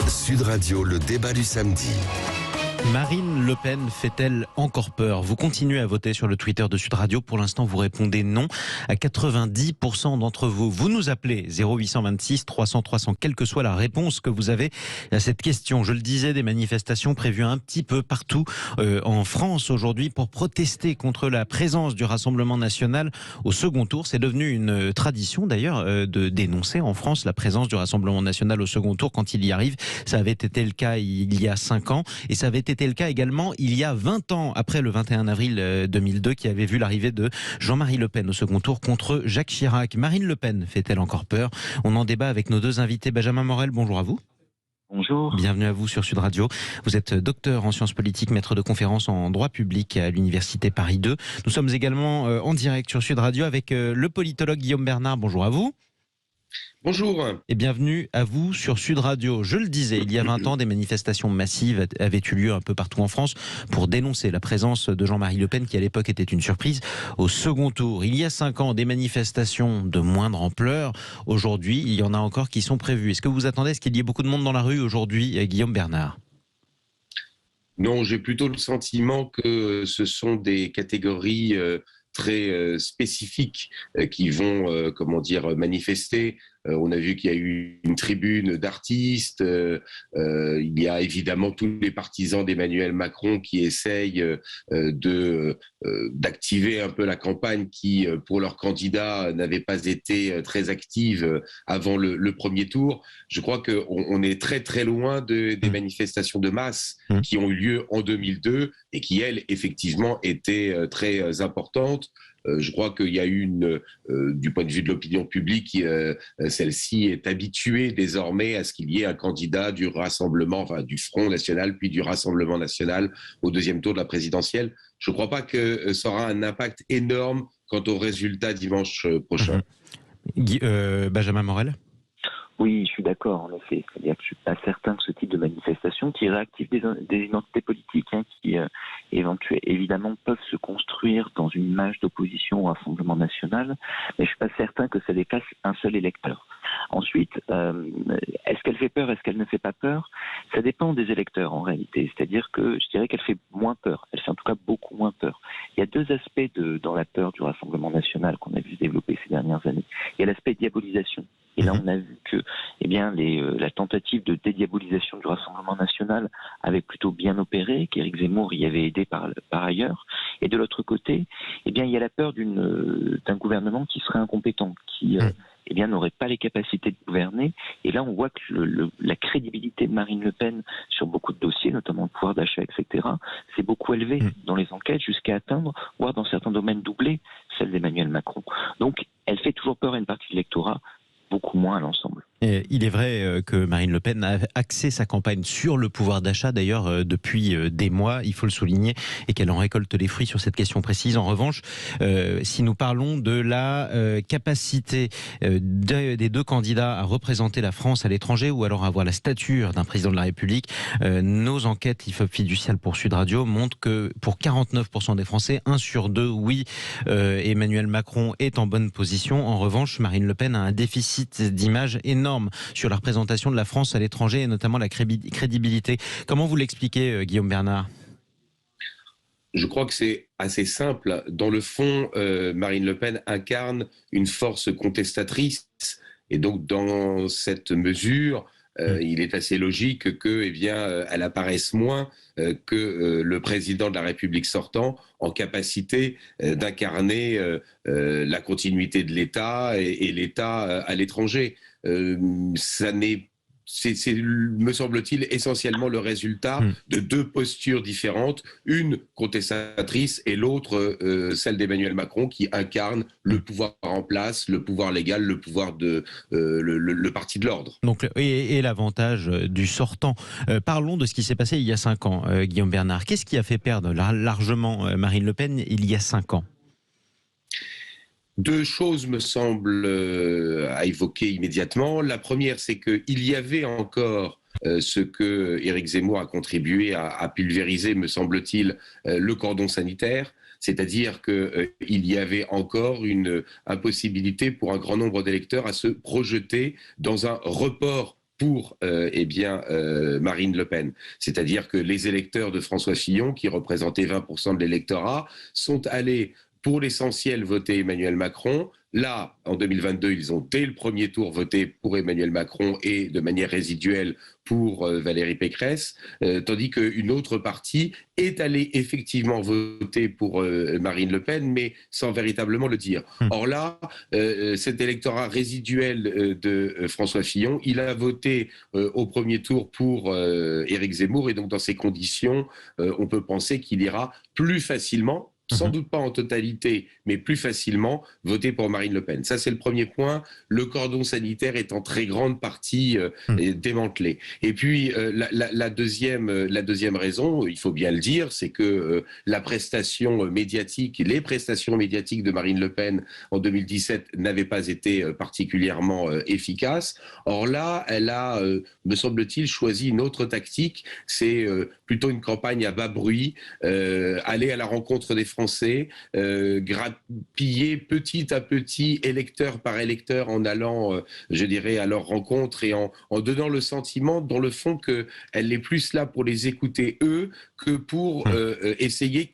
Sud Radio, le débat du samedi. Marine Le Pen fait-elle encore peur? Vous continuez à voter sur le Twitter de Sud Radio. Pour l'instant, vous répondez non à 90% d'entre vous. Vous nous appelez 0826 300 300, quelle que soit la réponse que vous avez à cette question. Je le disais, des manifestations prévues un petit peu partout en France aujourd'hui pour protester contre la présence du Rassemblement national au second tour. C'est devenu une tradition d'ailleurs de dénoncer en France la présence du Rassemblement national au second tour quand il y arrive. Ça avait été le cas il y a 5 ans et ça avait été le cas également il y a 20 ans, après le 21 avril 2002, qui avait vu l'arrivée de Jean-Marie Le Pen au second tour contre Jacques Chirac. Marine Le Pen fait-elle encore peur? On en débat avec nos deux invités. Benjamin Morel, bonjour à vous. Bonjour. Bienvenue à vous sur Sud Radio. Vous êtes docteur en sciences politiques, maître de conférences en droit public à l'université Paris 2. Nous sommes également en direct sur Sud Radio avec le politologue Guillaume Bernard. Bonjour à vous. Bonjour. Et bienvenue à vous sur Sud Radio. Je le disais, il y a 20 ans, des manifestations massives avaient eu lieu un peu partout en France pour dénoncer la présence de Jean-Marie Le Pen, qui à l'époque était une surprise, au second tour. Il y a 5 ans, des manifestations de moindre ampleur. Aujourd'hui, il y en a encore qui sont prévues. Est-ce que vous attendez qu'il y ait beaucoup de monde dans la rue aujourd'hui, Guillaume Bernard? Non, j'ai plutôt le sentiment que ce sont des catégories très spécifiques qui vont, manifester. On a vu qu'il y a eu une tribune d'artistes. Il y a évidemment tous les partisans d'Emmanuel Macron qui essayent d'activer un peu la campagne qui, pour leur candidat, n'avait pas été très active avant le premier tour. Je crois qu'on est très très loin des manifestations de masse qui ont eu lieu en 2002 et qui, elles, effectivement, étaient très importantes. Je crois qu'il y a eu du point de vue de l'opinion publique, celle-ci est habituée désormais à ce qu'il y ait un candidat du Rassemblement, enfin du Front National, puis du Rassemblement National au deuxième tour de la présidentielle. Je ne crois pas que ça aura un impact énorme quant au résultat dimanche prochain. Benjamin Morel? Oui, je suis d'accord, en effet. C'est-à-dire que je ne suis pas certain que ce type de manifestation qui réactive des identités politiques, qui évidemment peuvent se construire dans une image d'opposition au Rassemblement national, mais je ne suis pas certain que ça dépasse un seul électeur. Ensuite, est-ce qu'elle fait peur, est-ce qu'elle ne fait pas peur? Ça dépend des électeurs en réalité. C'est-à-dire que je dirais qu'elle fait moins peur. Elle fait en tout cas beaucoup moins peur. Il y a deux aspects dans la peur du Rassemblement national qu'on a vu se développer ces dernières années. Il y a l'aspect diabolisation. Et là, on a vu que la tentative de dédiabolisation du Rassemblement national avait plutôt bien opéré, qu'Éric Zemmour y avait aidé par ailleurs. Et de l'autre côté, il y a la peur d'un gouvernement qui serait incompétent, qui n'aurait pas les capacités de gouverner. Et là, on voit que la crédibilité de Marine Le Pen sur beaucoup de dossiers, notamment le pouvoir d'achat, etc., s'est beaucoup élevée dans les enquêtes jusqu'à atteindre, voire dans certains domaines doubler, celle d'Emmanuel Macron. Donc, elle fait toujours peur à une partie de l'électorat, beaucoup moins à l'ensemble. Il est vrai que Marine Le Pen a axé sa campagne sur le pouvoir d'achat, d'ailleurs, depuis des mois, il faut le souligner, et qu'elle en récolte les fruits sur cette question précise. En revanche, si nous parlons de la capacité des deux candidats à représenter la France à l'étranger, ou alors à avoir la stature d'un président de la République, nos enquêtes IFOP fiduciales pour Sud Radio montrent que pour 49% des Français, 1 sur 2, oui, Emmanuel Macron est en bonne position. En revanche, Marine Le Pen a un déficit d'image énorme sur la représentation de la France à l'étranger et notamment la crédibilité. Comment vous l'expliquez, Guillaume Bernard? Je crois que c'est assez simple. Dans le fond, Marine Le Pen incarne une force contestatrice. Et donc, dans cette mesure, il est assez logique elle apparaisse moins que le président de la République sortant en capacité d'incarner la continuité de l'État et l'État à l'étranger. C'est, me semble-t-il, essentiellement le résultat de deux postures différentes, une contestatrice et l'autre, celle d'Emmanuel Macron, qui incarne le pouvoir en place, le pouvoir légal, le pouvoir le parti de l'ordre. Donc, et l'avantage du sortant. Parlons de ce qui s'est passé il y a 5 ans, Guillaume Bernard. Qu'est-ce qui a fait perdre largement Marine Le Pen il y a 5 ans? Deux choses me semblent à évoquer immédiatement. La première, c'est qu'il y avait encore ce que Éric Zemmour a contribué à pulvériser, me semble-t-il, le cordon sanitaire. C'est-à-dire qu'il y avait encore une impossibilité pour un grand nombre d'électeurs à se projeter dans un report pour Marine Le Pen. C'est-à-dire que les électeurs de François Fillon, qui représentaient 20% de l'électorat, sont allés pour l'essentiel voter Emmanuel Macron. Là, en 2022, ils ont dès le premier tour voté pour Emmanuel Macron et de manière résiduelle pour Valérie Pécresse, tandis qu'une autre partie est allée effectivement voter pour Marine Le Pen, mais sans véritablement le dire. Or là, cet électorat résiduel de François Fillon, il a voté au premier tour pour Éric Zemmour, et donc dans ces conditions, on peut penser qu'il ira plus facilement, sans doute pas en totalité, mais plus facilement, voter pour Marine Le Pen. Ça, c'est le premier point. Le cordon sanitaire est en très grande partie démantelé. Et puis, la deuxième raison, il faut bien le dire, c'est que les prestations médiatiques de Marine Le Pen en 2017 n'avaient pas été particulièrement efficaces. Or là, elle a, me semble-t-il, choisi une autre tactique. C'est plutôt une campagne à bas bruit, aller à la rencontre des Français, grappiller petit à petit, électeur par électeur, en allant, je dirais, à leur rencontre et en donnant le sentiment, dans le fond, qu'elle est plus là pour les écouter eux que pour essayer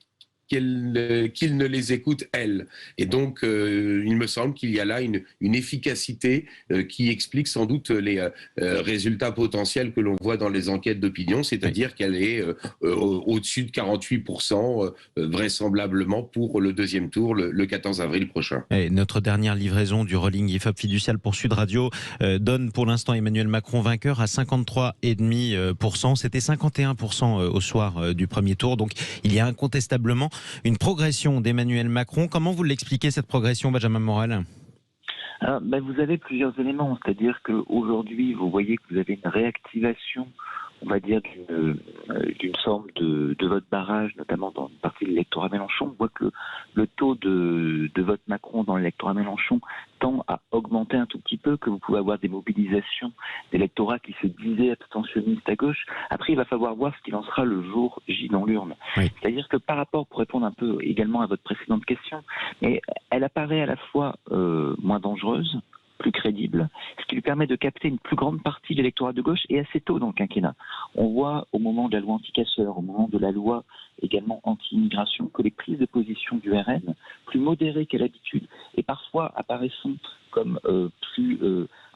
qu'ils ne les écoutent elles. Et donc, il me semble qu'il y a là une efficacité qui explique sans doute les résultats potentiels que l'on voit dans les enquêtes d'opinion, c'est-à-dire qu'elle est au-dessus de 48%, vraisemblablement pour le deuxième tour, le 14 avril prochain. Et notre dernière livraison du Rolling IFOP fiducial pour Sud Radio donne pour l'instant Emmanuel Macron vainqueur à 53,5%. C'était 51% au soir du premier tour. Donc, il y a incontestablement une progression d'Emmanuel Macron. Comment vous l'expliquez, cette progression, Benjamin Morel ? Alors, vous avez plusieurs éléments, c'est-à-dire qu'aujourd'hui, vous voyez que vous avez une réactivation, on va dire, d'une forme de vote barrage, notamment dans une partie de l'électorat Mélenchon. On voit que le taux de vote Macron dans l'électorat Mélenchon tend à augmenter un tout petit peu, que vous pouvez avoir des mobilisations d'électorats qui se disaient abstentionnistes à gauche. Après, il va falloir voir ce qu'il en sera le jour J dans l'urne. Oui. C'est-à-dire que par rapport, pour répondre un peu également à votre précédente question, mais elle apparaît à la fois moins dangereuse, plus crédible, ce qui lui permet de capter une plus grande partie de l'électorat de gauche et assez tôt dans le quinquennat. On voit au moment de la loi anti-casseurs, au moment de la loi également anti-immigration, que les prises de position du RN, plus modérées qu'à l'habitude et parfois apparaissant comme plus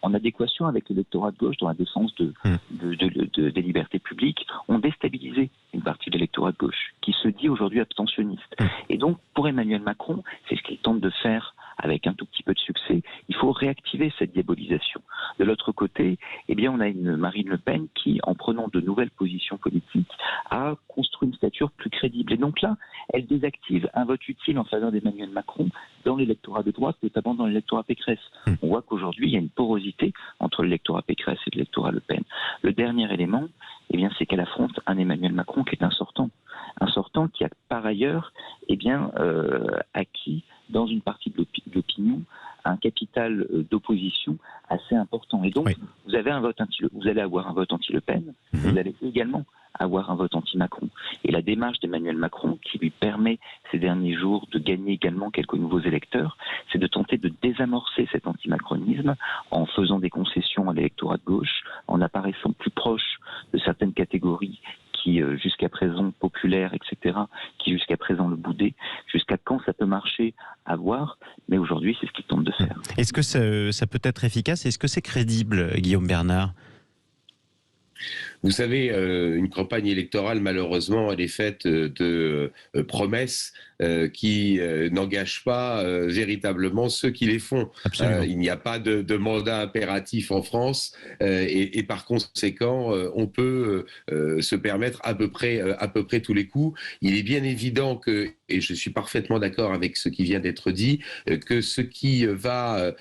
en adéquation avec l'électorat de gauche dans la défense des libertés publiques, ont déstabilisé une partie de l'électorat de gauche qui se dit aujourd'hui abstentionniste. Et donc, pour Emmanuel Macron, c'est ce qu'il tente de faire avec un tout petit peu de succès, il faut réactiver cette diabolisation. De l'autre côté, eh bien, on a une Marine Le Pen qui, en prenant de nouvelles positions politiques, a construit une stature plus crédible. Et donc là, elle désactive un vote utile en faveur d'Emmanuel Macron dans l'électorat de droite, notamment dans l'électorat Pécresse. On voit qu'aujourd'hui, il y a une porosité entre l'électorat Pécresse et l'électorat Le Pen. Le dernier élément, eh bien, c'est qu'elle affronte un Emmanuel Macron qui est un sortant qui a par ailleurs acquis dans une partie de l'opinion un capital d'opposition assez important. Et donc, vous allez avoir un vote anti-Le Pen, vous allez également avoir un vote anti-Macron. Et la démarche d'Emmanuel Macron, qui lui permet ces derniers jours de gagner également quelques nouveaux électeurs, c'est de tenter de désamorcer cet anti-macronisme en faisant des concessions à l'électorat de gauche, en apparaissant plus proche de certaines catégories qui jusqu'à présent populaires, etc., qui jusqu'à présent le boudaient. Jusqu'à quand ça peut marcher à voir, mais aujourd'hui c'est ce qu'il tente de faire. Est-ce que ça peut être efficace ? Est-ce que c'est crédible, Guillaume Bernard ? Vous savez, une campagne électorale, malheureusement, elle est faite de promesses qui n'engagent pas véritablement ceux qui les font. Il n'y a pas de mandat impératif en France et par conséquent, on peut se permettre à peu près tous les coups. Il est bien évident que, et je suis parfaitement d'accord avec ce qui vient d'être dit, que ce qui va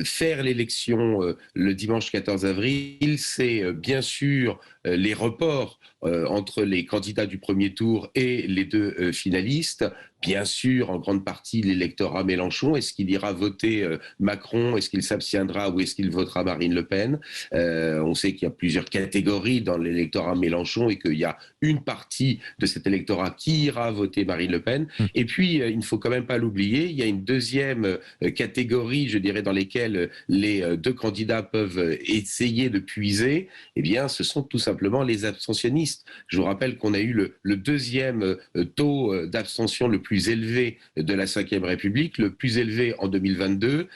faire l'élection le dimanche 14 avril, c'est bien sûr les reports entre les candidats du premier tour et les deux finalistes, bien sûr en grande partie l'électorat Mélenchon. Est-ce qu'il ira voter Macron? Est-ce qu'il s'abstiendra ou est-ce qu'il votera Marine Le Pen? On sait qu'il y a plusieurs catégories dans l'électorat Mélenchon et qu'il y a une partie de cet électorat qui ira voter Marine Le Pen. Et puis, il ne faut quand même pas l'oublier, il y a une deuxième catégorie, je dirais, dans lesquelles les deux candidats peuvent essayer de puiser. Eh bien, ce sont tout simplement les abstentionnistes. Je vous rappelle qu'on a eu le deuxième taux d'abstention le plus élevé de la Ve République, le plus élevé en 2002,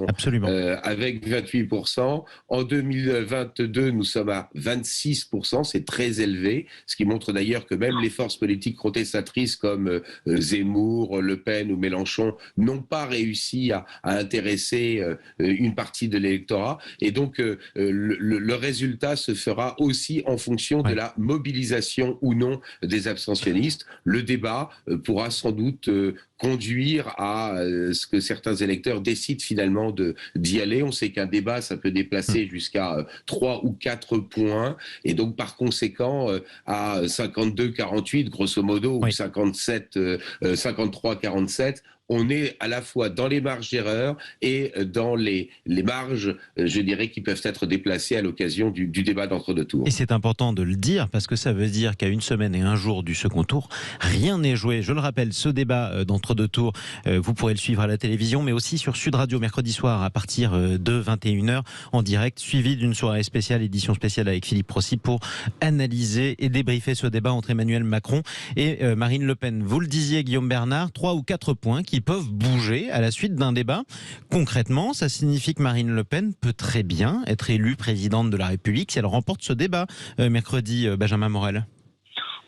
Absolument. avec 28%. En 2022, nous sommes à 26%, c'est très élevé, ce qui montre d'ailleurs que même les forces politiques contestatrices comme Zemmour, Le Pen ou Mélenchon n'ont pas réussi à intéresser une partie de l'électorat. Et donc, le résultat se fera aussi en fonction de la mobilisation ou non des abstentionnistes. Le débat pourra sans doute conduire à ce que certains électeurs décident finalement d'y aller. On sait qu'un débat, ça peut déplacer jusqu'à 3 ou 4 points. Et donc, par conséquent, à 52-48, grosso modo, ou 53-47, on est à la fois dans les marges d'erreur et dans les marges, je dirais, qui peuvent être déplacées à l'occasion du débat d'entre-deux tours. Et c'est important de le dire parce que ça veut dire qu'à une semaine et un jour du second tour, rien n'est joué. Je le rappelle, ce débat d'entre-deux tours, vous pourrez le suivre à la télévision, mais aussi sur Sud Radio mercredi soir à partir de 21h en direct, suivi d'une soirée spéciale, édition spéciale avec Philippe Rossi pour analyser et débriefer ce débat entre Emmanuel Macron et Marine Le Pen. Vous le disiez, Guillaume Bernard, 3 ou 4 points qui peuvent bouger à la suite d'un débat. Concrètement, ça signifie que Marine Le Pen peut très bien être élue présidente de la République si elle remporte ce débat mercredi, Benjamin Morel.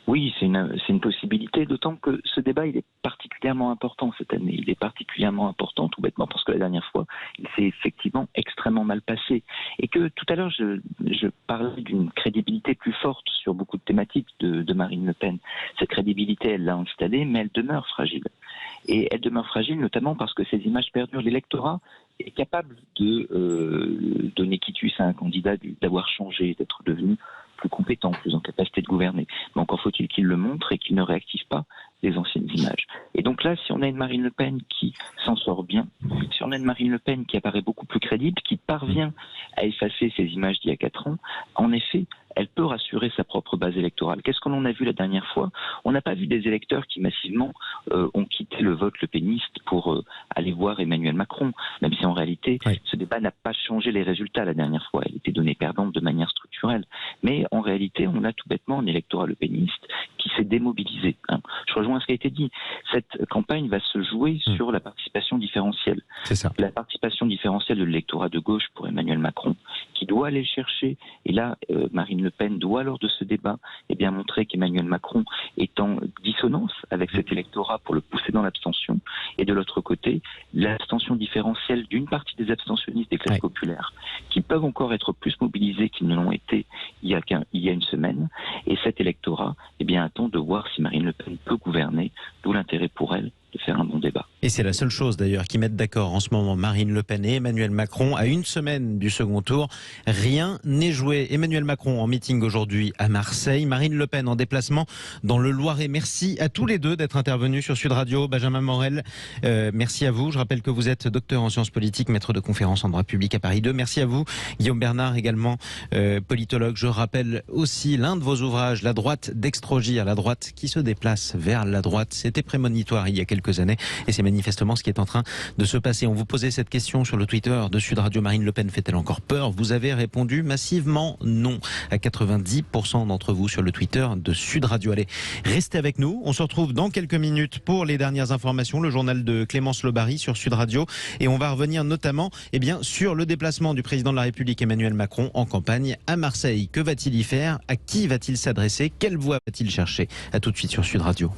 Oui, c'est une possibilité, d'autant que ce débat, il est particulièrement important cette année. Il est particulièrement important tout bêtement parce que la dernière fois, il s'est effectivement extrêmement mal passé. Et que tout à l'heure, je parlais d'une crédibilité plus forte sur beaucoup de thématiques de Marine Le Pen. Cette crédibilité, elle l'a installée, mais elle demeure fragile. Et elle demeure fragile notamment parce que ces images perdurent. L'électorat est capable de donner quitus à un candidat, d'avoir changé, d'être devenu plus compétent, plus en capacité de gouverner. Mais encore faut-il qu'il le montre et qu'il ne réactive pas les anciennes images. Et donc là, si on a une Marine Le Pen qui s'en sort bien, si on a une Marine Le Pen qui apparaît beaucoup plus crédible, qui parvient à effacer ces images d'il y a 4 ans, en effet, elle peut rassurer sa propre base électorale. Qu'est-ce qu'on en a vu la dernière fois? On n'a pas vu des électeurs qui massivement ont quitté le vote lepéniste pour aller voir Emmanuel Macron, même si en réalité, ce débat n'a pas changé les résultats la dernière fois. Elle était donnée perdante de manière structurelle. Mais en réalité, on a tout bêtement un électorat lepéniste qui s'est démobilisé. Je rejoins ce qui a été dit. Cette campagne va se jouer sur la participation différentielle. C'est ça. La participation différentielle de l'électorat de gauche pour Emmanuel Macron, qui doit aller chercher. Et là, Marine Le Pen doit, lors de ce débat, montrer qu'Emmanuel Macron est en dissonance avec cet électorat pour le pousser dans l'abstention. Et de l'autre côté, l'abstention différentielle d'une partie des abstentionnistes des classes populaires, qui peuvent encore être plus mobilisés qu'ils ne l'ont été il y a une semaine. Et cet électorat attend de voir si Marine Le Pen peut gouverner, d'où l'intérêt pour elle de faire un bon débat. Et c'est la seule chose d'ailleurs qui mettent d'accord en ce moment Marine Le Pen et Emmanuel Macron. À une semaine du second tour, rien n'est joué. Emmanuel Macron en meeting aujourd'hui à Marseille, Marine Le Pen en déplacement dans le Loiret. Merci à tous les deux d'être intervenus sur Sud Radio. Benjamin Morel, merci à vous. Je rappelle que vous êtes docteur en sciences politiques, maître de conférences en droit public à Paris 2. Merci à vous. Guillaume Bernard également, politologue. Je rappelle aussi l'un de vos ouvrages, La droite d'Extrogir, la droite qui se déplace vers la droite. C'était prémonitoire il y a quelques années et c'est manifestement ce qui est en train de se passer. On vous posait cette question sur le Twitter de Sud Radio. Marine Le Pen fait-elle encore peur? Vous avez répondu massivement non à 90% d'entre vous sur le Twitter de Sud Radio. Allez, restez avec nous. On se retrouve dans quelques minutes pour les dernières informations, le journal de Clémence Lobary sur Sud Radio et on va revenir notamment sur le déplacement du président de la République Emmanuel Macron en campagne à Marseille. Que va-t-il y faire? À qui va-t-il s'adresser? Quelle voix va-t-il chercher? À tout de suite sur Sud Radio.